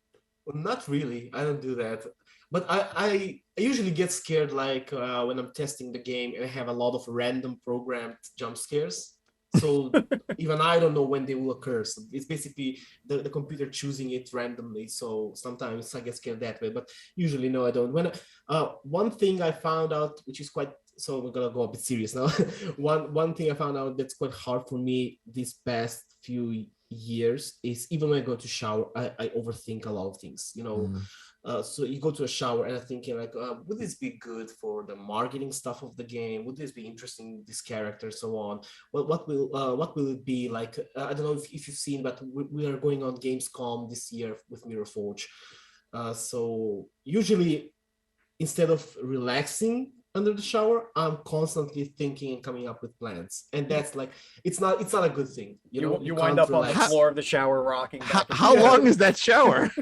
Well, not really. I don't do that. But I usually get scared like when I'm testing the game and I have a lot of random programmed jump scares. So even I don't know when they will occur. So it's basically the computer choosing it randomly. So sometimes I get scared that way, but usually no, I don't. One thing I found out, which is quite, so we're gonna go a bit serious now. One thing I found out that's quite hard for me these past few years is even when I go to shower, I overthink a lot of things. So you go to a shower and I'm thinking like, would this be good for the marketing stuff of the game? Would this be interesting, this character, so on? What will it be like? I don't know if you've seen, but we are going on Gamescom this year with Mirror Forge. So usually instead of relaxing under the shower, I'm constantly thinking and coming up with plans, and that's like it's not a good thing. You wind can't up on the relax. floor of the shower rocking back and How forth. long is that shower?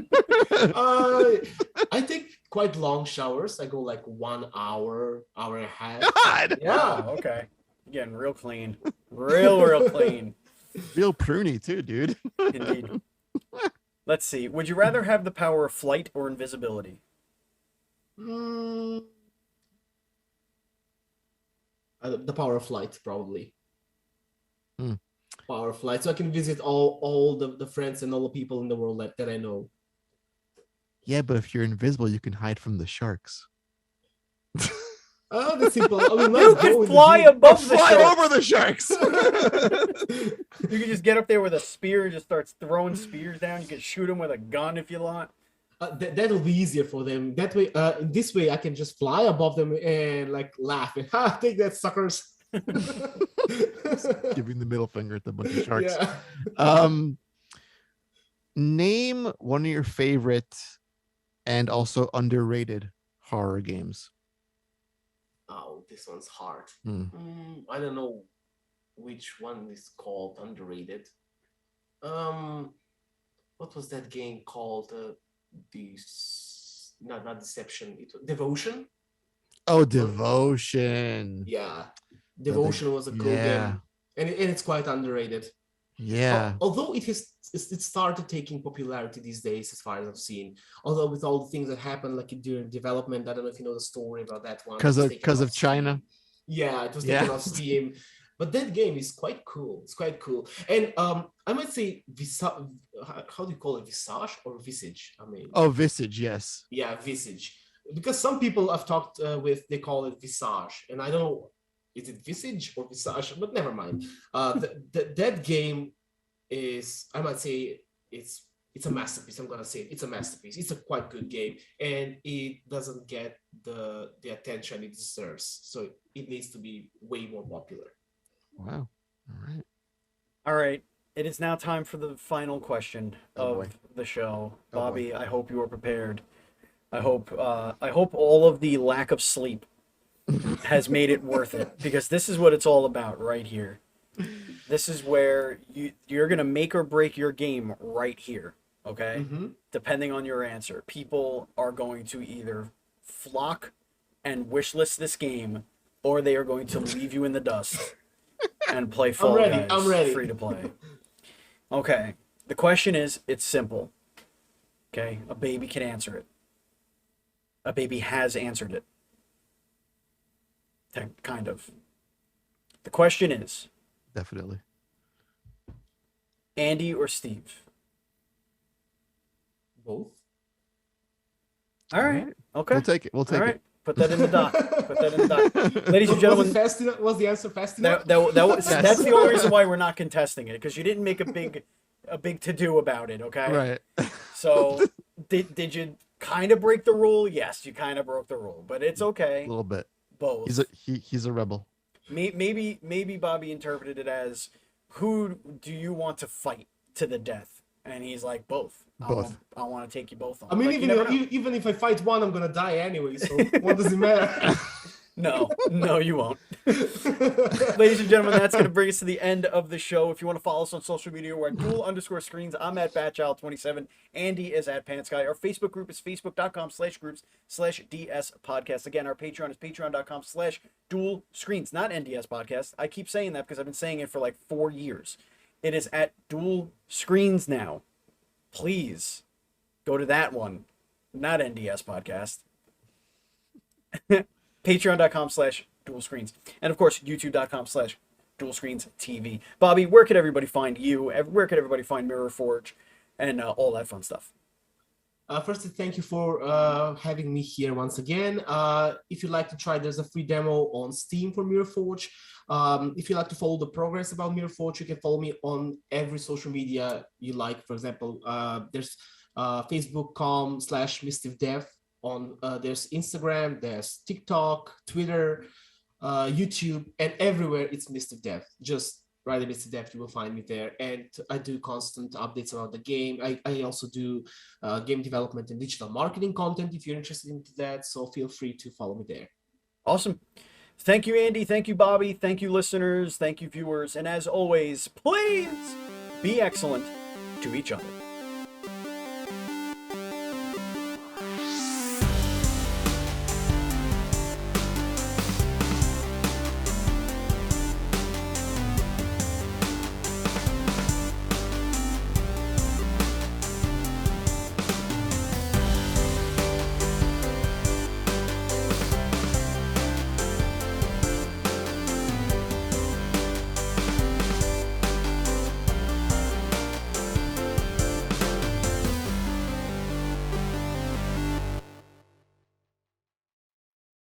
I take quite long showers. I go like 1 hour, hour and a half. God, Yeah. Wow, okay. Getting real clean. Real clean. real pruny too, dude. Indeed. Let's see. Would you rather have the power of flight or invisibility? The power of flight, probably. Hmm. Power of flight, so I can visit all the friends and all the people in the world that I know. Yeah, but if you're invisible, you can hide from the sharks. Oh, that's simple. I will not You go can in the fly deep- above the Fly shark. over the sharks. You can just get up there with a spear and just start throwing spears down. You can shoot them with a gun if you want. That'll be easier for them. That way, this way, I can just fly above them and like laugh and take that, suckers. Giving the middle finger at the bunch of sharks. Yeah. Name one of your favorite and also underrated horror games. Oh, this one's hard. Hmm. I don't know which one is called underrated. What was that game called? Not Deception. It was Devotion. Oh, Devotion. Yeah, Devotion was a cool game, and it's quite underrated. Yeah. Although it started taking popularity these days, as far as I've seen. Although with all the things that happened, like during development, I don't know if you know the story about that one. Because of China. Yeah, it was taken off Steam. But that game is quite cool. It's quite cool. And I might say, how do you call it? Visage or Visage? I mean. Oh, Visage, yes. Yeah, Visage. Because some people I've talked with, they call it Visage. And I don't know, is it Visage or Visage? But never mind. That game is, I might say, it's a masterpiece. I'm gonna say it's a masterpiece. It's a quite good game, and it doesn't get the attention it deserves. So it needs to be way more popular. Wow. All right. All right. It is now time for the final question of the show. Bobby, I hope you are prepared. I hope all of the lack of sleep has made it worth it, because this is what it's all about right here. This is where you're going to make or break your game right here, okay? Mm-hmm. Depending on your answer. People are going to either flock and wishlist this game, or they are going to leave you in the dust and play Fall Guys I'm ready. free to play. Okay. The question is, it's simple. Okay? A baby can answer it. A baby has answered it. Kind of. The question is, Definitely. Andy or Steve? Both. All right. Okay. We'll take it. We'll take All right. it. Put that in the doc. Put that in the doc. Ladies and Was gentlemen, it fast enough? Was the answer fast enough? that's the only reason why we're not contesting it, because you didn't make a big to do about it. Okay. Right. So did you kind of break the rule? Yes, you kind of broke the rule, but it's okay. A little bit. Both. He's a rebel. Maybe Bobby interpreted it as, who do you want to fight to the death? And he's like, both. Both. I want to take you both on. I mean, Like, even if I fight one, I'm gonna die anyway. So what does it matter? No, you won't. Ladies and gentlemen, that's going to bring us to the end of the show. If you want to follow us on social media, we're at Duel_Screens. I'm at Batchild27. Andy is at PantsGuy. Our Facebook group is facebook.com/groups/DS podcast. Again, our Patreon is patreon.com/Duel_Screens, not NDS podcast. I keep saying that because I've been saying it for like 4 years. It is at Duel_Screens now. Please go to that one, not NDS podcast. Patreon.com/DuelScreens. And of course, YouTube.com/DuelScreensTV. Bobby, where could everybody find you? Where could everybody find Mirror Forge and all that fun stuff? Firstly, thank you for having me here once again. If you'd like to try, there's a free demo on Steam for Mirror Forge. If you like to follow the progress about Mirror Forge, you can follow me on every social media you like. For example, there's Facebook.com/MystivDev. There's Instagram, there's TikTok, Twitter, YouTube, and everywhere it's MystivDev. Just write a MystivDev, you will find me there. And I do constant updates about the game. I also do game development and digital marketing content if you're interested in that. So feel free to follow me there. Awesome. Thank you, Andy. Thank you, Bobby. Thank you, listeners. Thank you, viewers. And as always, please be excellent to each other.